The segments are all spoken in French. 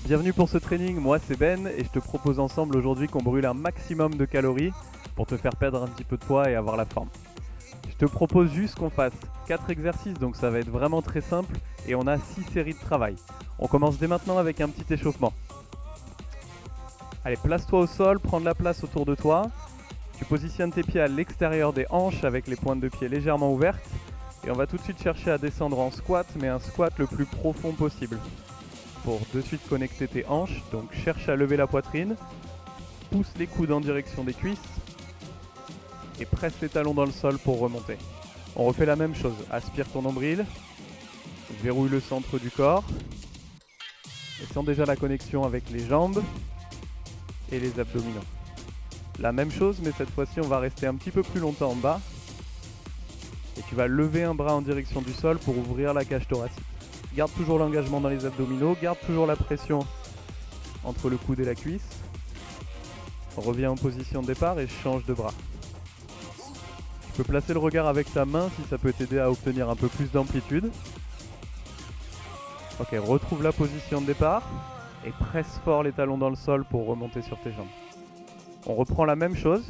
Bienvenue pour ce training, moi c'est Ben et je te propose ensemble aujourd'hui qu'on brûle un maximum de calories pour te faire perdre un petit peu de poids et avoir la forme. Je te propose juste qu'on fasse 4 exercices, donc ça va être vraiment très simple et on a 6 séries de travail. On commence dès maintenant avec un petit échauffement. Allez, place-toi au sol, prends de la place autour de toi. Tu positionnes tes pieds à l'extérieur des hanches avec les pointes de pied légèrement ouvertes. Et on va tout de suite chercher à descendre en squat, mais un squat le plus profond possible. Pour de suite connecter tes hanches, donc cherche à lever la poitrine, pousse les coudes en direction des cuisses et presse les talons dans le sol pour remonter. On refait la même chose, aspire ton nombril, verrouille le centre du corps et sens déjà la connexion avec les jambes et les abdominaux. La même chose, mais cette fois-ci on va rester un petit peu plus longtemps en bas et tu vas lever un bras en direction du sol pour ouvrir la cage thoracique. Garde toujours l'engagement dans les abdominaux, garde toujours la pression entre le coude et la cuisse. Reviens en position de départ et change de bras. Tu peux placer le regard avec ta main si ça peut t'aider à obtenir un peu plus d'amplitude. Ok, retrouve la position de départ et presse fort les talons dans le sol pour remonter sur tes jambes. On reprend la même chose.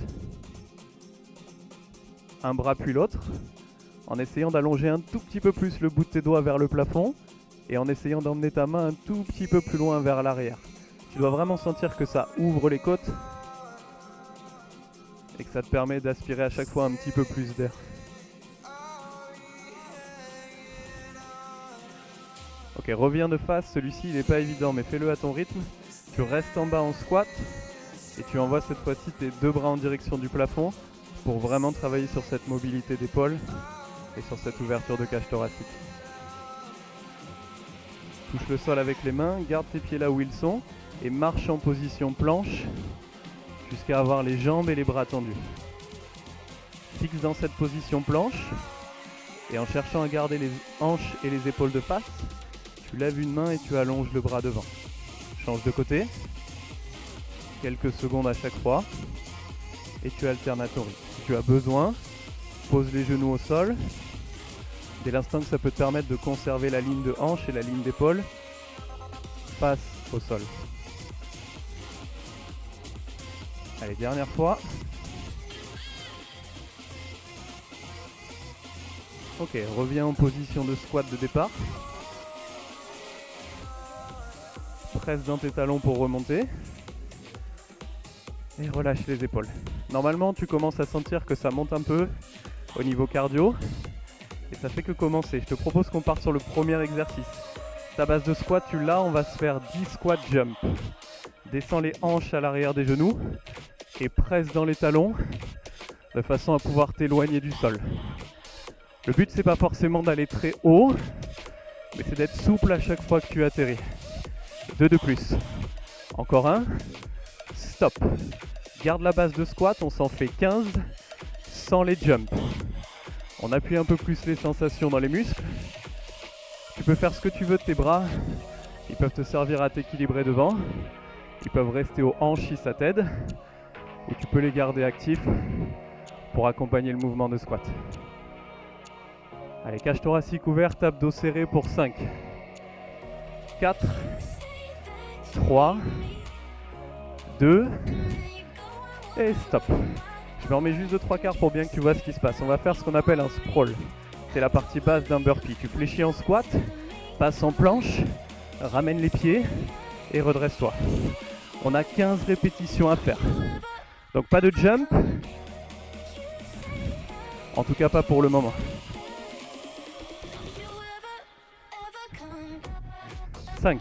Un bras puis l'autre, en essayant d'allonger un tout petit peu plus le bout de tes doigts vers le plafond et en essayant d'emmener ta main un tout petit peu plus loin vers l'arrière. Tu dois vraiment sentir que ça ouvre les côtes et que ça te permet d'aspirer à chaque fois un petit peu plus d'air. Ok, reviens de face, celui-ci il n'est pas évident mais fais-le à ton rythme. Tu restes en bas en squat et tu envoies cette fois-ci tes deux bras en direction du plafond pour vraiment travailler sur cette mobilité d'épaule et sur cette ouverture de cage thoracique. Touche le sol avec les mains, garde tes pieds là où ils sont et marche en position planche jusqu'à avoir les jambes et les bras tendus. Fixe dans cette position planche et en cherchant à garder les hanches et les épaules de face, tu lèves une main et tu allonges le bras devant. Change de côté, quelques secondes à chaque fois et tu alternes à ton rythme. Si tu as besoin, pose les genoux au sol. Dès l'instant que ça peut te permettre de conserver la ligne de hanche et la ligne d'épaule, passe au sol. Allez, dernière fois. Ok, reviens en position de squat de départ. Presse dans tes talons pour remonter. Et relâche les épaules. Normalement, tu commences à sentir que ça monte un peu au niveau cardio. Et ça fait que commencer. Je te propose qu'on parte sur le premier exercice. Ta base de squat, tu l'as, on va se faire 10 squat jump. Descends les hanches à l'arrière des genoux et presse dans les talons de façon à pouvoir t'éloigner du sol. Le but, c'est pas forcément d'aller très haut, mais c'est d'être souple à chaque fois que tu atterris. 2 de plus. Encore un. Stop. Garde la base de squat, on s'en fait 15 sans les jumps. On appuie un peu plus les sensations dans les muscles. Tu peux faire ce que tu veux de tes bras. Ils peuvent te servir à t'équilibrer devant. Ils peuvent rester aux hanches si ça t'aide. Ou tu peux les garder actifs pour accompagner le mouvement de squat. Allez, cage thoracique ouverte, abdos serrés pour 5, 4, 3, 2 et stop. Je me remets juste de 3/4 pour bien que tu vois ce qui se passe. On va faire ce qu'on appelle un sprawl. C'est la partie basse d'un burpee. Tu fléchis en squat, passe en planche, ramène les pieds et redresse-toi. On a 15 répétitions à faire. Donc pas de jump. En tout cas pas pour le moment. 5.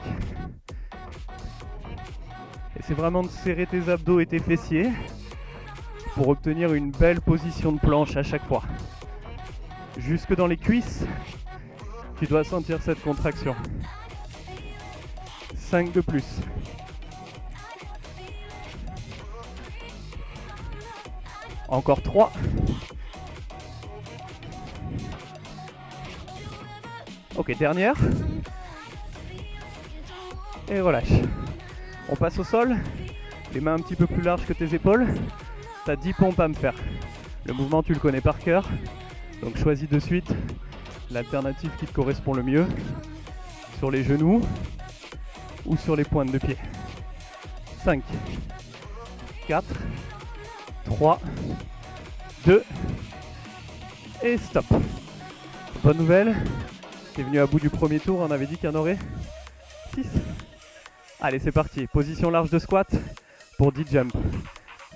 Et c'est vraiment de serrer tes abdos et tes fessiers pour obtenir une belle position de planche à chaque fois. Jusque dans les cuisses, tu dois sentir cette contraction. 5 de plus. Encore 3. Ok, dernière. Et relâche. On passe au sol. Les mains un petit peu plus larges que tes épaules. Tu as 10 pompes à me faire. Le mouvement, tu le connais par cœur. Donc choisis de suite l'alternative qui te correspond le mieux. Sur les genoux, ou sur les pointes de pied. 5, 4, 3, 2 et stop. Bonne nouvelle, t'es venu à bout du premier tour, on avait dit qu'il y en aurait 6. Allez, c'est parti, position large de squat pour 10 jumps.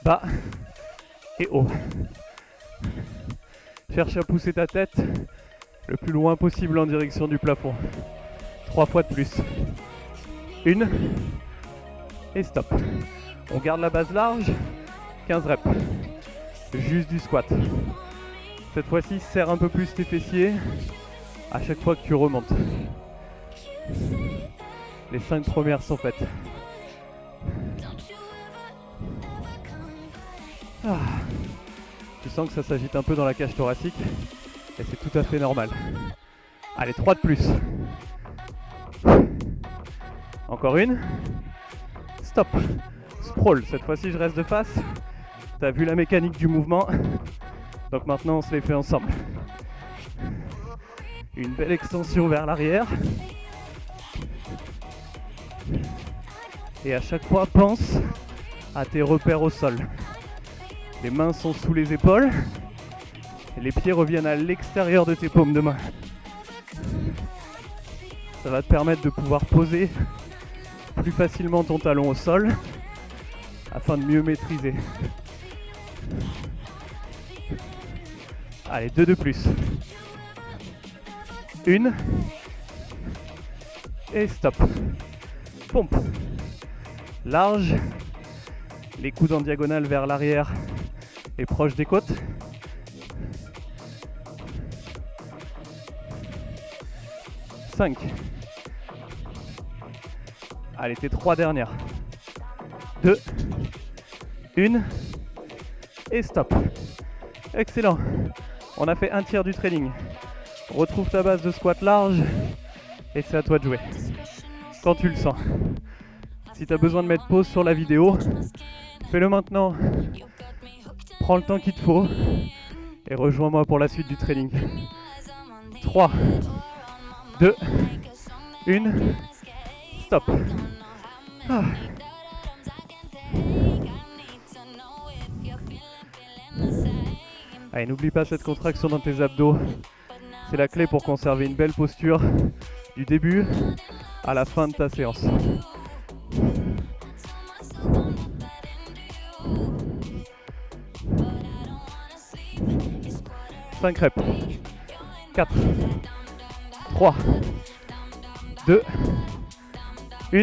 Bas et haut. Cherche à pousser ta tête le plus loin possible en direction du plafond. 3 fois de plus. 1 et stop. On garde la base large, 15 reps. Juste du squat. Cette fois-ci, serre un peu plus tes fessiers à chaque fois que tu remontes. Les 5 premières sont faites. Ah. Tu sens que ça s'agite un peu dans la cage thoracique et c'est tout à fait normal. Allez, 3 de plus. Encore une. Stop. Sprawl. Cette fois-ci, je reste de face. T'as vu la mécanique du mouvement. Donc maintenant, on se les fait ensemble. Une belle extension vers l'arrière. Et à chaque fois, pense à tes repères au sol. Les mains sont sous les épaules. Et les pieds reviennent à l'extérieur de tes paumes de main. Ça va te permettre de pouvoir poser plus facilement ton talon au sol afin de mieux maîtriser. Allez, 2 de plus. 1 et stop. Pompe. Large. Les coudes en diagonale vers l'arrière et proche des côtes. 5. Allez, tes 3 dernières. 2, 1 et stop. Excellent. On a fait un tiers du training. Retrouve ta base de squat large et c'est à toi de jouer. Quand tu le sens. Si tu as besoin de mettre pause sur la vidéo, fais-le maintenant. Prends le temps qu'il te faut et rejoins-moi pour la suite du training. 3, 2, 1, stop. Ah. Allez, n'oublie pas cette contraction dans tes abdos. C'est la clé pour conserver une belle posture du début à la fin de ta séance. Cinq reps. 4, 3, 2, 1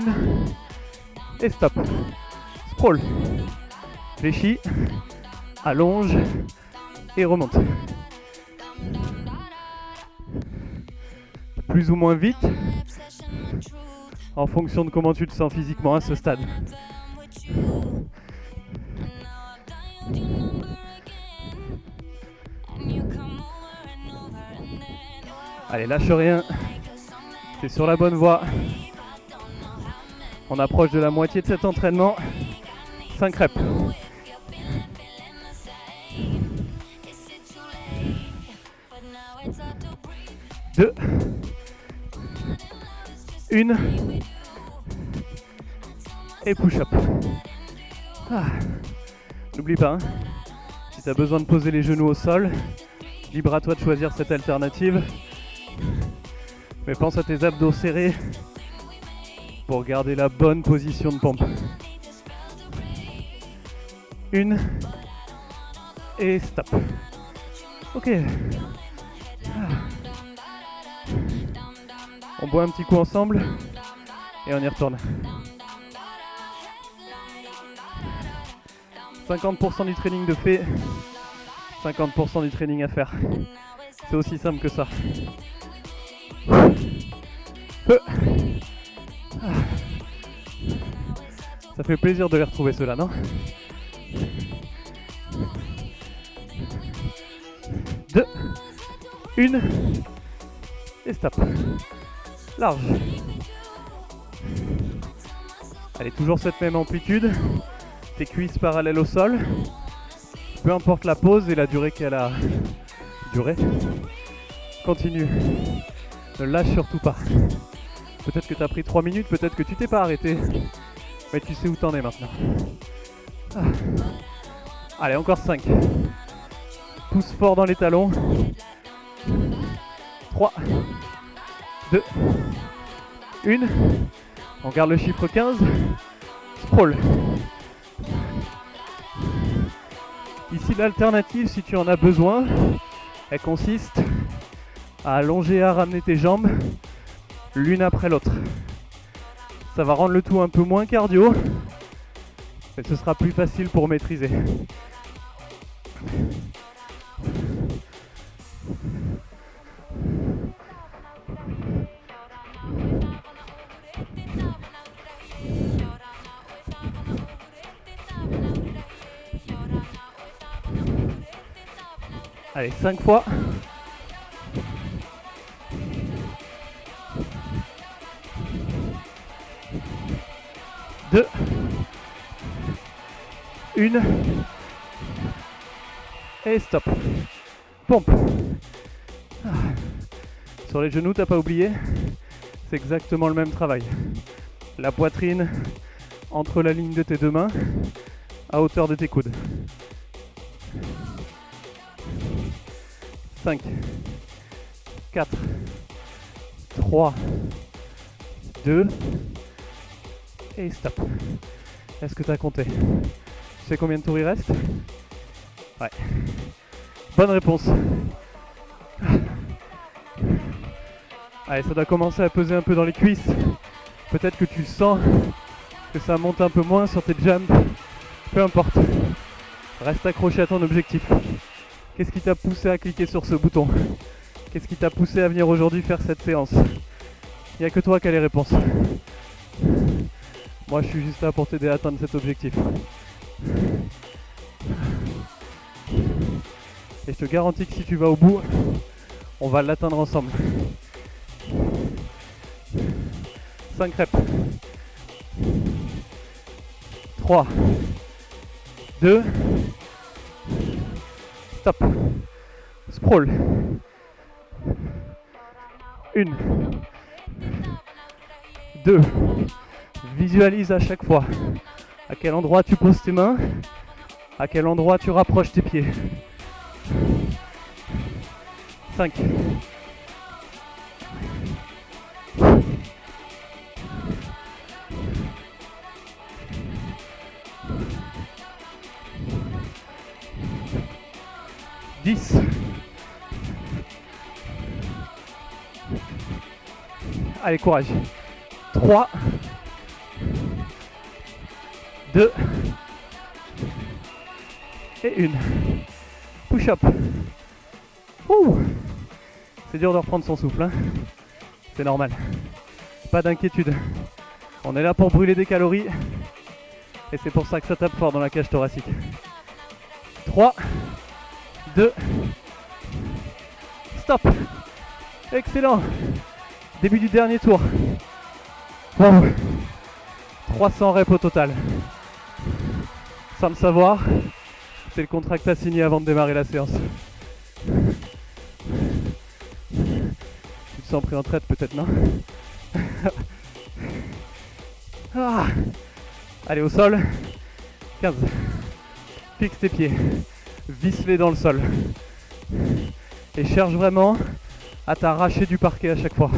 et stop. Sprawl. Fléchis, allonge et remonte. Plus ou moins vite en fonction de comment tu te sens physiquement à ce stade. Allez, lâche rien. T'es sur la bonne voie. On approche de la moitié de cet entraînement. 5 reps. 2, 1 et push-up. Ah. N'oublie pas, hein, si tu as besoin de poser les genoux au sol, libre à toi de choisir cette alternative. Mais pense à tes abdos serrés pour garder la bonne position de pompe. 1 et stop. Ok. On boit un petit coup ensemble et on y retourne. 50% du training de fait, 50% du training à faire. C'est aussi simple que ça. Ça fait plaisir de les retrouver ceux-là, non? 2, 1 et stop. Large. Allez, toujours cette même amplitude. Tes cuisses parallèles au sol. Peu importe la pause et la durée qu'elle a duré. Continue. Ne lâche surtout pas. Peut-être que tu as pris 3 minutes, peut-être que tu t'es pas arrêté. Mais tu sais où t'en es maintenant. Ah. Allez, encore 5. Pousse fort dans les talons. 3, 2, 1. On garde le chiffre 15. Sprawl. Ici, l'alternative, si tu en as besoin, elle consiste à allonger et à ramener tes jambes l'une après l'autre. Ça va rendre le tout un peu moins cardio, mais ce sera plus facile pour maîtriser. Allez, 5 fois. Deux. 1. Et stop. Pompe. Ah. Sur les genoux, t'as pas oublié? C'est exactement le même travail. La poitrine entre la ligne de tes deux mains, à hauteur de tes coudes. 5, 4, 3, 2, et stop. Est-ce que tu as compté? Tu sais combien de tours il reste? Ouais. Bonne réponse. Allez, ça doit commencer à peser un peu dans les cuisses. Peut-être que tu sens que ça monte un peu moins sur tes jumps. Peu importe. Reste accroché à ton objectif. Qu'est-ce qui t'a poussé à cliquer sur ce bouton? Qu'est-ce qui t'a poussé à venir aujourd'hui faire cette séance? Il n'y a que toi qui as les réponses. Moi, je suis juste là pour t'aider à atteindre cet objectif. Et je te garantis que si tu vas au bout, on va l'atteindre ensemble. 5 reps. 3, 2, stop. Sprawl. 1, 2. Visualise à chaque fois à quel endroit tu poses tes mains, à quel endroit tu rapproches tes pieds. 5. 10. Allez, courage. 3, 2 et 1. Push-up. C'est dur de reprendre son souffle, hein. C'est normal. Pas d'inquiétude. On est là pour brûler des calories. Et c'est pour ça que ça tape fort dans la cage thoracique. 3, 2, stop. Excellent. Début du dernier tour. Wow. 300 reps au total. Sans le savoir, c'est le contrat que tu as signé avant de démarrer la séance. Tu te sens pris en traite peut-être, non? Ah. Allez, au sol. 15. Fixe tes pieds. Visse-les dans le sol. Et cherche vraiment à t'arracher du parquet à chaque fois.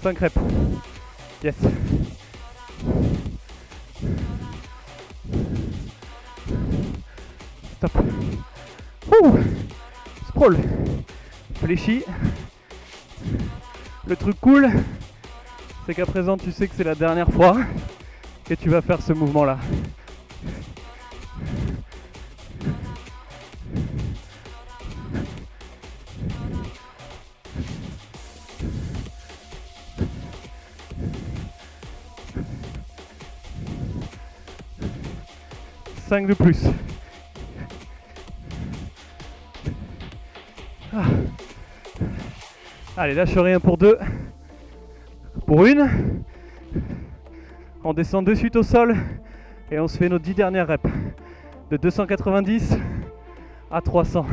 Cinq reps. Yes. Stop. Sprawl. Fléchis. Le truc cool, c'est qu'à présent tu sais que c'est la dernière fois que tu vas faire ce mouvement là. Cinq de plus. Ah. Allez, lâche rien pour 2. Pour 1. On descend de suite au sol et on se fait nos 10 dernières reps. de 290 à 300.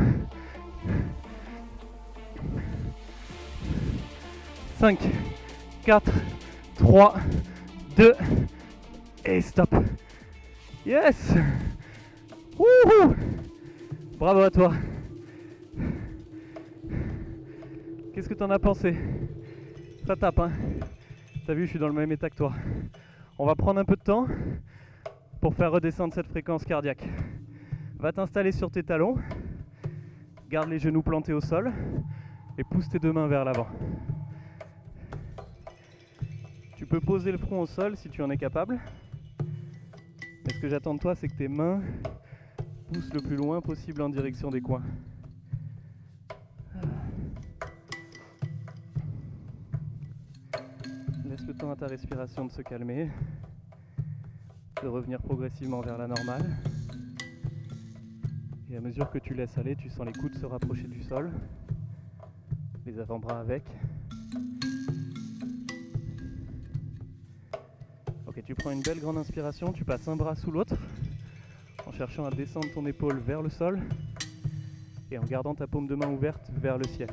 5, 4, 3, 2 et stop. Yes! Wouhou! Bravo à toi. Qu'est-ce que t'en as pensé? Ça tape, hein? T'as vu, je suis dans le même état que toi. On va prendre un peu de temps pour faire redescendre cette fréquence cardiaque. Va t'installer sur tes talons, garde les genoux plantés au sol et pousse tes deux mains vers l'avant. Tu peux poser le front au sol si tu en es capable. Mais ce que j'attends de toi, c'est que tes mains poussent le plus loin possible en direction des coins. Laisse le temps à ta respiration de se calmer, de revenir progressivement vers la normale. Et à mesure que tu laisses aller, tu sens les coudes se rapprocher du sol, les avant-bras avec. Ok, tu prends une belle grande inspiration, tu passes un bras sous l'autre, en cherchant à descendre ton épaule vers le sol et en gardant ta paume de main ouverte vers le ciel.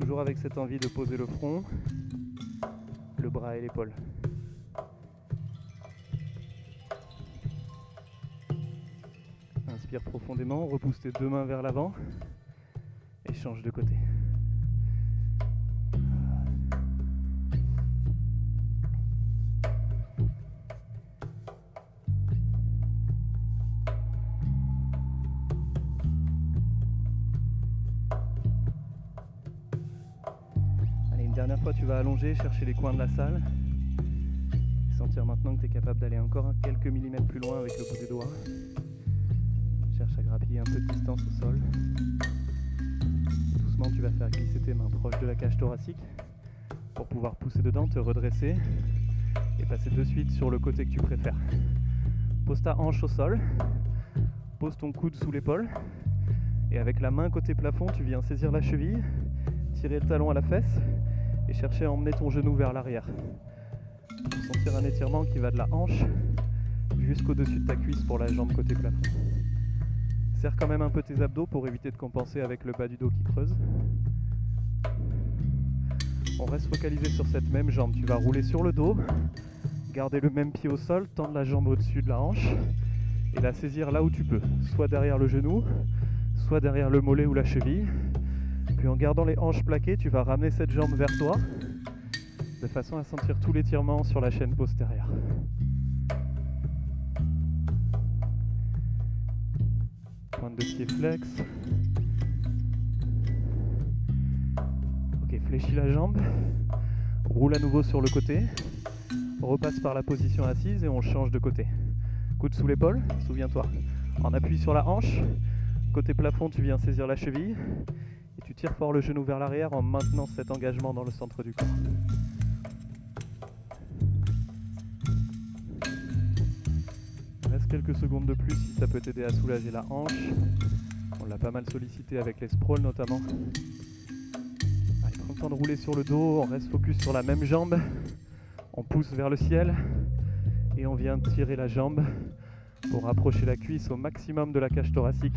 Toujours avec cette envie de poser le front, le bras et l'épaule. Inspire profondément, repousse tes deux mains vers l'avant et change de côté. Dernière fois, tu vas allonger, chercher les coins de la salle. Sentir maintenant que tu es capable d'aller encore quelques millimètres plus loin avec le bout des doigts. Cherche à grappiller un peu de distance au sol. Doucement, tu vas faire glisser tes mains proches de la cage thoracique pour pouvoir pousser dedans, te redresser et passer de suite sur le côté que tu préfères. Pose ta hanche au sol, pose ton coude sous l'épaule et avec la main côté plafond, tu viens saisir la cheville, tirer le talon à la fesse et chercher à emmener ton genou vers l'arrière. Sentir un étirement qui va de la hanche jusqu'au-dessus de ta cuisse pour la jambe côté plafond. Serre quand même un peu tes abdos pour éviter de compenser avec le bas du dos qui creuse. On reste focalisé sur cette même jambe. Tu vas rouler sur le dos, garder le même pied au sol, tendre la jambe au-dessus de la hanche et la saisir là où tu peux, soit derrière le genou, soit derrière le mollet ou la cheville. Puis en gardant les hanches plaquées, tu vas ramener cette jambe vers toi de façon à sentir tout l'étirement sur la chaîne postérieure. Pointe de pied flex. Ok, fléchis la jambe. Roule à nouveau sur le côté. Repasse par la position assise et on change de côté. Coude sous l'épaule, souviens-toi. En appui sur la hanche. Côté plafond, tu viens saisir la cheville. Et tu tires fort le genou vers l'arrière en maintenant cet engagement dans le centre du corps. Reste quelques secondes de plus si ça peut t'aider à soulager la hanche. On l'a pas mal sollicité avec les sprawls notamment. Allez, prends le temps de rouler sur le dos, on reste focus sur la même jambe. On pousse vers le ciel et on vient tirer la jambe pour rapprocher la cuisse au maximum de la cage thoracique.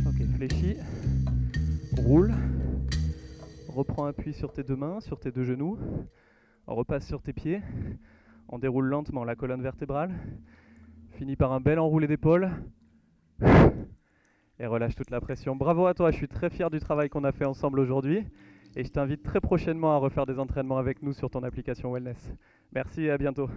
Ok, fléchis. Roule, reprends appui sur tes deux mains, sur tes deux genoux, on repasse sur tes pieds, on déroule lentement la colonne vertébrale, finit par un bel enroulé d'épaule et relâche toute la pression. Bravo à toi, je suis très fier du travail qu'on a fait ensemble aujourd'hui et je t'invite très prochainement à refaire des entraînements avec nous sur ton application Wellness. Merci et à bientôt.